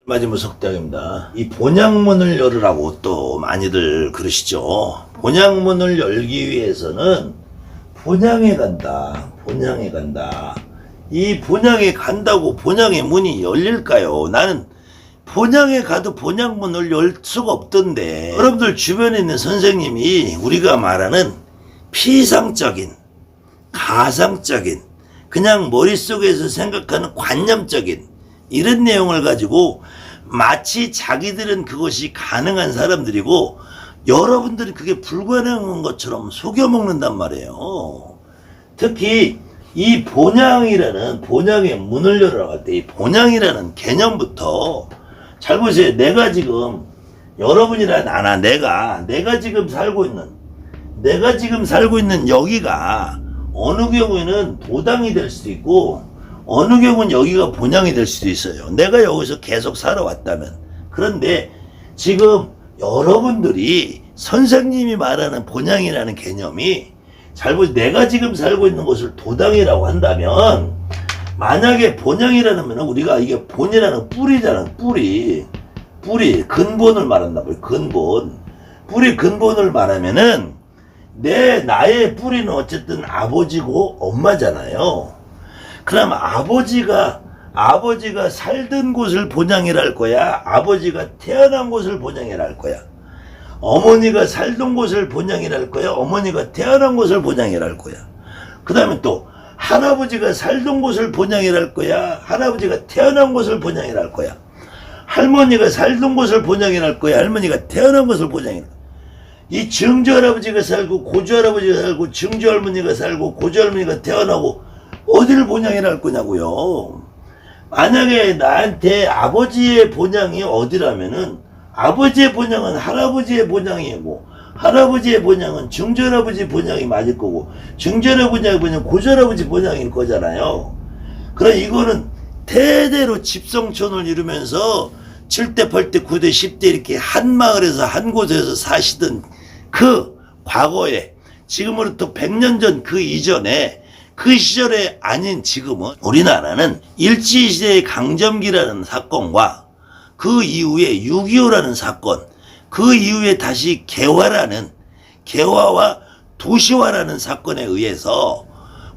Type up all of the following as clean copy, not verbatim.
마지막 석대입니다. 이 본향문을 열으라고 또 많이들 그러시죠. 본향문을 열기 위해서는 본향에 간다. 본향에 간다. 이 본향에 간다고 본향의 문이 열릴까요? 나는 본향에 가도 본향문을 열 수가 없던데, 여러분들 주변에 있는 선생님이 우리가 말하는 피상적인, 가상적인, 그냥 머릿속에서 생각하는 관념적인 이런 내용을 가지고 마치 자기들은 그것이 가능한 사람들이고 여러분들은 그게 불가능한 것처럼 속여먹는단 말이에요. 특히 이 본향이라는, 본향의 문을 열으라고 할 때 이 본향이라는 개념부터 잘 보세요. 내가 지금, 여러분이나 나나 내가 지금 살고 있는 여기가 어느 경우에는 도당이 될 수도 있고 어느 경우는 여기가 본향이 될 수도 있어요. 내가 여기서 계속 살아왔다면. 그런데 지금 여러분들이 선생님이 말하는 본향이라는 개념이, 잘 보세요. 내가 지금 살고 있는 곳을 도당이라고 한다면, 만약에 본향이라는 건 우리가 이게 본이라는 뿌리잖아. 뿌리 근본을 말한다고요. 뿌리 근본을 말하면은 나의 뿌리는 어쨌든 아버지고 엄마잖아요. 그럼 아버지가 살던 곳을 본향이라 할 거야? 아버지가 태어난 곳을 본향이라 할 거야? 어머니가 살던 곳을 본향이라 할 거야? 어머니가 태어난 곳을 본향이라 할 거야? 그 다음에 또 할아버지가 살던 곳을 본향이라 할 거야? 할아버지가 태어난 곳을 본향이라 할 거야? 할머니가 살던 곳을 본향이라 할 거야? 할머니가 태어난 곳을 본향이라 할 거야? 이 증조할아버지가 살고 고조할아버지가 살고 증조할머니가 살고 고조할머니가 태어나고 어디를 본향이라 할 거냐고요. 만약에 나한테 아버지의 본향이 어디라면은 아버지의 본향은 할아버지의 본향이고 할아버지의 본향은 증조할아버지 본향이 맞을 거고 증조할아버지의 본향은 고조할아버지 본향일 거잖아요. 그럼 이거는 대대로 집성촌을 이루면서 7대 8대 9대 10대 이렇게 한 마을에서 한 곳에서 사시던 그 과거에, 지금으로부터 100년 전 그 이전에, 그 시절에 아닌 지금은 우리나라는 일제시대의 강점기라는 사건과 그 이후에 6.25라는 사건, 그 이후에 다시 개화와 도시화라는 사건에 의해서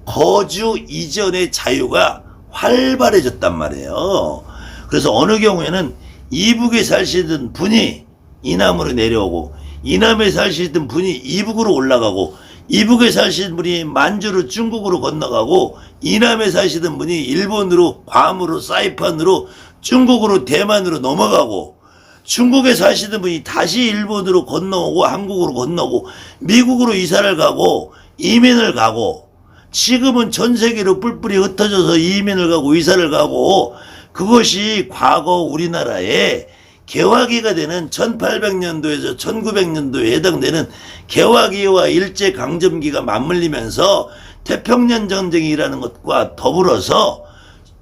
거주 이전의 자유가 활발해졌단 말이에요. 그래서 어느 경우에는 이북에 사시던 분이 이남으로 내려오고 이남에 사시던 분이 이북으로 올라가고 이북에 사시던 분이 만주로 중국으로 건너가고 이남에 사시던 분이 일본으로, 괌으로, 사이판으로, 중국으로, 대만으로 넘어가고 중국에 사시던 분이 다시 일본으로 건너오고 한국으로 건너고 미국으로 이사를 가고 이민을 가고, 지금은 전 세계로 뿔뿔이 흩어져서 이민을 가고 이사를 가고, 그것이 과거 우리나라에 개화기가 되는 1800년도에서 1900년도에 해당되는 개화기와 일제강점기가 맞물리면서 태평양 전쟁이라는 것과 더불어서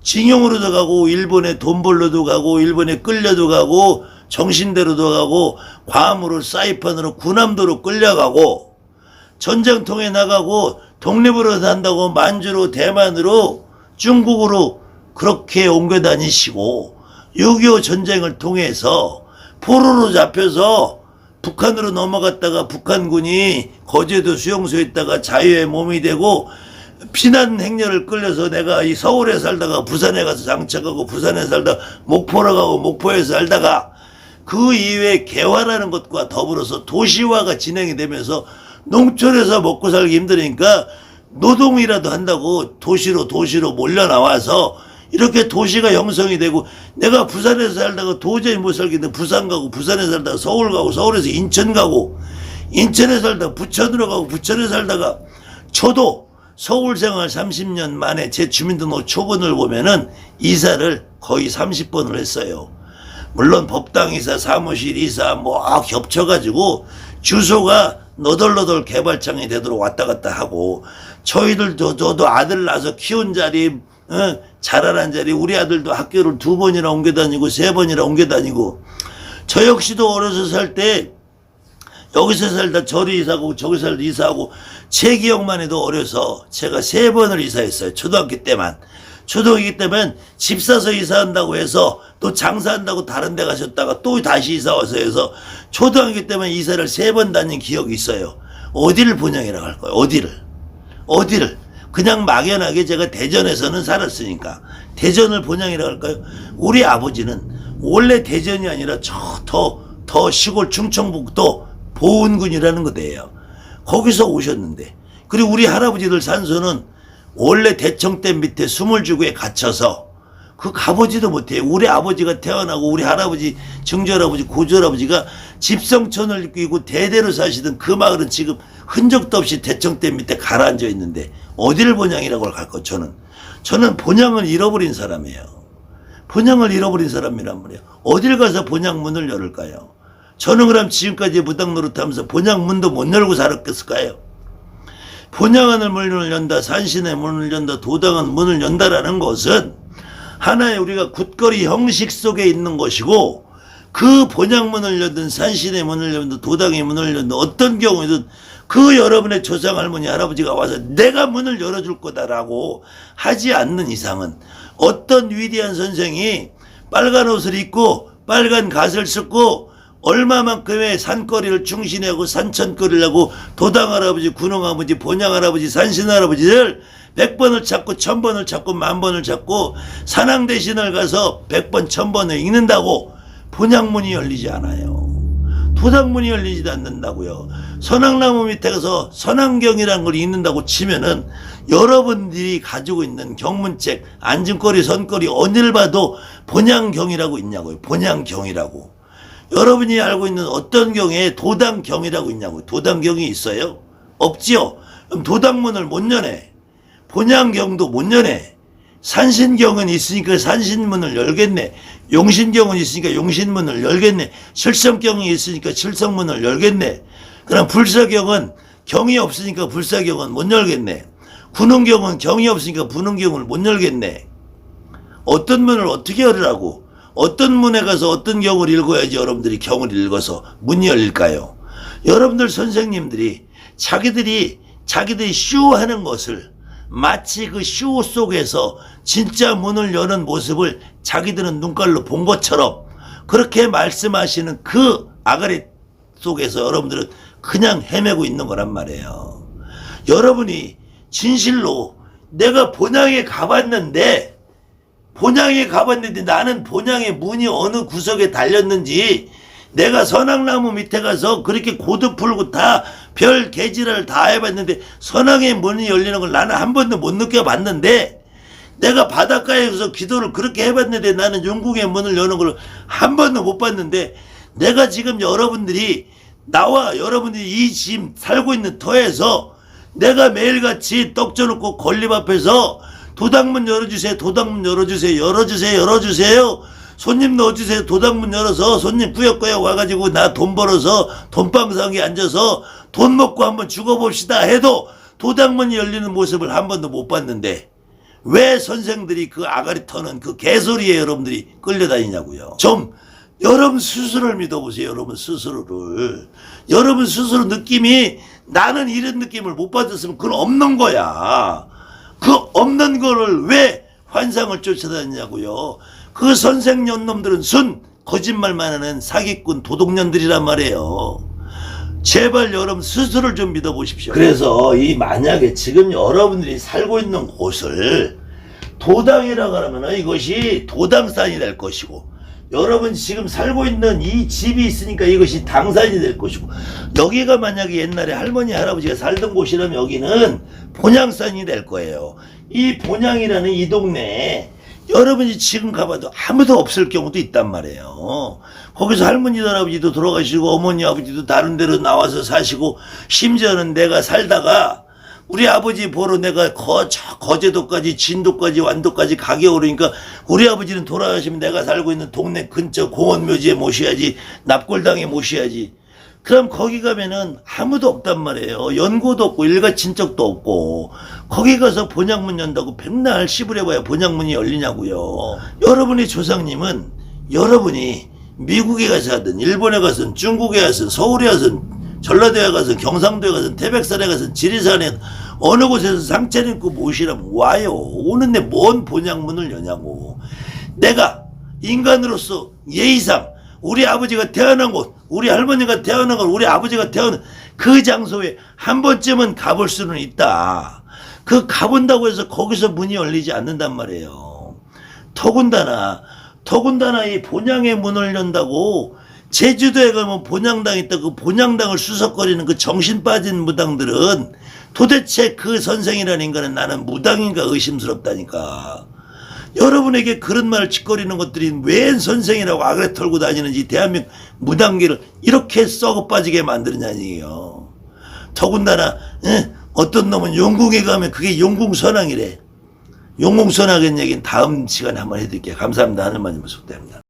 징용으로도 가고 일본에 돈 벌러도 가고 일본에 끌려도 가고 정신대로도 가고 괌으로 사이판으로 군함도로 끌려가고 전쟁통에 나가고 독립으로 산다고 만주로 대만으로 중국으로 그렇게 옮겨 다니시고 6.25 전쟁을 통해서 포로로 잡혀서 북한으로 넘어갔다가 북한군이 거제도 수용소에 있다가 자유의 몸이 되고 피난 행렬을 끌려서 내가 이 서울에 살다가 부산에 가서 장착하고 부산에 살다가 목포로 가고 목포에서 살다가 그 이후에 개화라는 것과 더불어서 도시화가 진행이 되면서 농촌에서 먹고 살기 힘드니까 노동이라도 한다고 도시로 몰려 나와서 이렇게 도시가 형성이 되고, 내가 부산에서 살다가 도저히 못 살겠는데 부산 가고 부산에 살다가 서울 가고 서울에서 인천 가고 인천에 살다가 부천으로 가고 부천에 살다가, 저도 서울 생활 30년 만에 제 주민등록 초본을 보면은 이사를 거의 30번을 했어요. 물론 법당 이사, 사무실 이사 뭐 겹쳐가지고 주소가 너덜너덜 개발창이 되도록 왔다 갔다 하고, 저도 아들 낳아서 키운 자리, 자라난 자리, 우리 아들도 학교를 2번이나 옮겨 다니고 3번이나 옮겨 다니고, 저 역시도 어려서 살 때 여기서 살다 저리 이사하고 저기 살다 이사하고, 제 기억만 해도 어려서 제가 3번을 이사했어요. 초등학교 때만. 초등학교 때면 집 사서 이사한다고 해서 또 장사한다고 다른 데 가셨다가 또 다시 이사 와서 해서 초등학교 때면 이사를 3번 다닌 기억이 있어요. 어디를 본향이라고 할까요? 어디를? 그냥 막연하게 제가 대전에서는 살았으니까 대전을 본향이라고 할까요? 우리 아버지는 원래 대전이 아니라 더 시골 충청북도 보은군이라는 거대요. 거기서 오셨는데, 그리고 우리 할아버지들 산소는 원래 대청댐 밑에 수물주구에 갇혀서 그 가보지도 못해요. 우리 아버지가 태어나고 우리 할아버지, 증조할아버지, 고조할아버지가 집성촌을 끼고 대대로 사시던 그 마을은 지금 흔적도 없이 대청댐 밑에 가라앉아 있는데 어디를 본향이라고 할까요? 저는 본향을 잃어버린 사람이에요. 본향을 잃어버린 사람이란 말이에요. 어딜 가서 본향 문을 열을까요? 저는 그럼 지금까지 무당 노릇하면서 본향 문도 못 열고 살았겠을까요? 본향하는 문을 연다, 산신의 문을 연다, 도당한 문을 연다라는 것은 하나의 우리가 굿거리 형식 속에 있는 것이고, 그 본향문을 열든 산신의 문을 열든 도당의 문을 열든 어떤 경우에든 그 여러분의 조상 할머니 할아버지가 와서 내가 문을 열어줄 거다라고 하지 않는 이상은 어떤 위대한 선생이 빨간 옷을 입고 빨간 갓을 쓰고 얼마만큼의 산거리를 충신하고 산천거리를 하고 도당 할아버지, 군웅 할아버지, 본향 할아버지, 산신 할아버지를 100번을 찾고 1000번을 찾고 10,000번을 찾고 산왕대신을 가서 100번 1000번을 읽는다고 본향문이 열리지 않아요. 도당문이 열리지도 않는다고요. 선왕나무 밑에 가서 선왕경이라는 걸 읽는다고 치면은 여러분들이 가지고 있는 경문책 안진거리 선거리 어디를 봐도 본향경이라고 있냐고요. 본향경이라고. 여러분이 알고 있는 어떤 경에 도당경이라고 있냐고요. 도당경이 있어요? 없지요. 그럼 도당문을 못 여네. 본향경도 못 여네. 산신경은 있으니까 산신문을 열겠네. 용신경은 있으니까 용신문을 열겠네. 칠성경이 있으니까 칠성문을 열겠네. 그럼 불사경은 경이 없으니까 불사경은 못 열겠네. 군웅경은 경이 없으니까 군웅경을 못 열겠네. 어떤 문을 어떻게 열으라고? 어떤 문에 가서 어떤 경을 읽어야지 여러분들이 경을 읽어서 문이 열릴까요? 여러분들 선생님들이 자기들이 쇼하는 것을 마치 그 쇼 속에서 진짜 문을 여는 모습을 자기들은 눈깔로 본 것처럼 그렇게 말씀하시는 그 아가리 속에서 여러분들은 그냥 헤매고 있는 거란 말이에요. 여러분이 진실로 내가 본향에 가봤는데 나는 본향의 문이 어느 구석에 달렸는지, 내가 선왕나무 밑에 가서 그렇게 고도 풀고 다 별 개지를 다 해봤는데 선왕의 문이 열리는 걸 나는 한 번도 못 느껴봤는데, 내가 바닷가에서 기도를 그렇게 해봤는데 나는 영국의 문을 여는 걸 한 번도 못 봤는데, 내가 지금 여러분들이 이 지금 살고 있는 터에서 내가 매일같이 떡져놓고 건립 앞에서 도당문 열어주세요. 손님 넣어주세요. 도당문 열어서 손님 꾸역꾸역 와가지고 나 돈 벌어서 돈방석에 앉아서 돈 먹고 한번 죽어봅시다 해도 도당문이 열리는 모습을 한 번도 못 봤는데 왜 선생들이 그 아가리 터는 그 개소리에 여러분들이 끌려다니냐고요. 좀 여러분 스스로를 믿어보세요. 여러분 스스로를. 여러분 스스로 느낌이 나는 이런 느낌을 못 받았으면 그건 없는 거야. 그 없는 거를 왜 환상을 쫓아다니냐고요. 그 선생년놈들은 거짓말만 하는 사기꾼 도둑년들이란 말이에요. 제발 여러분 스스로를 좀 믿어보십시오. 그래서 만약에 지금 여러분들이 살고 있는 곳을 도당이라고 하면 이것이 도당산이 될 것이고, 여러분 지금 살고 있는 이 집이 있으니까 이것이 당산이 될 것이고, 여기가 만약에 옛날에 할머니 할아버지가 살던 곳이라면 여기는 본향산이 될 거예요. 이 본향이라는 이 동네에 여러분이 지금 가봐도 아무도 없을 경우도 있단 말이에요. 거기서 할머니 할아버지도 돌아가시고 어머니 아버지도 다른 데로 나와서 사시고, 심지어는 내가 살다가 우리 아버지 보러 내가 거제도까지 진도까지 완도까지 가게 오르니까 우리 아버지는 돌아가시면 내가 살고 있는 동네 근처 공원묘지에 모셔야지, 납골당에 모셔야지. 그럼 거기 가면은 아무도 없단 말이에요. 연고도 없고 일가 친척도 없고, 거기 가서 본향문 연다고 백날 씨부려봐야 본향문이 열리냐고요. 여러분의 조상님은 여러분이 미국에 가서 하든 일본에 가든 중국에 가든 서울에 가든 전라도에 가든 경상도에 가든 태백산에 가든 지리산에 어느 곳에서 상처를 입고 모시라면 와요. 오는데 뭔 본향문을 여냐고. 내가 인간으로서 예의상 우리 아버지가 태어난 곳, 우리 할머니가 태어난 곳, 우리 아버지가 태어난 그 장소에 한 번쯤은 가볼 수는 있다. 그 가본다고 해서 거기서 문이 열리지 않는단 말이에요. 더군다나 이 본향의 문을 연다고 제주도에 가면 본향당 있다. 그 본향당을 수석거리는 그 정신 빠진 무당들은 도대체 그 선생이라는 인간은 나는 무당인가 의심스럽다니까. 여러분에게 그런 말을 짓거리는 것들이 왜 선생이라고 악을 털고 다니는지 대한민국 무당계를 이렇게 썩어 빠지게 만드느냐니요. 더군다나 어떤 놈은 용궁에 가면 그게 용궁선왕이래. 용궁선왕의 얘기는 다음 시간에 한번 해드릴게요. 감사합니다. 하늘마님 수고합니다.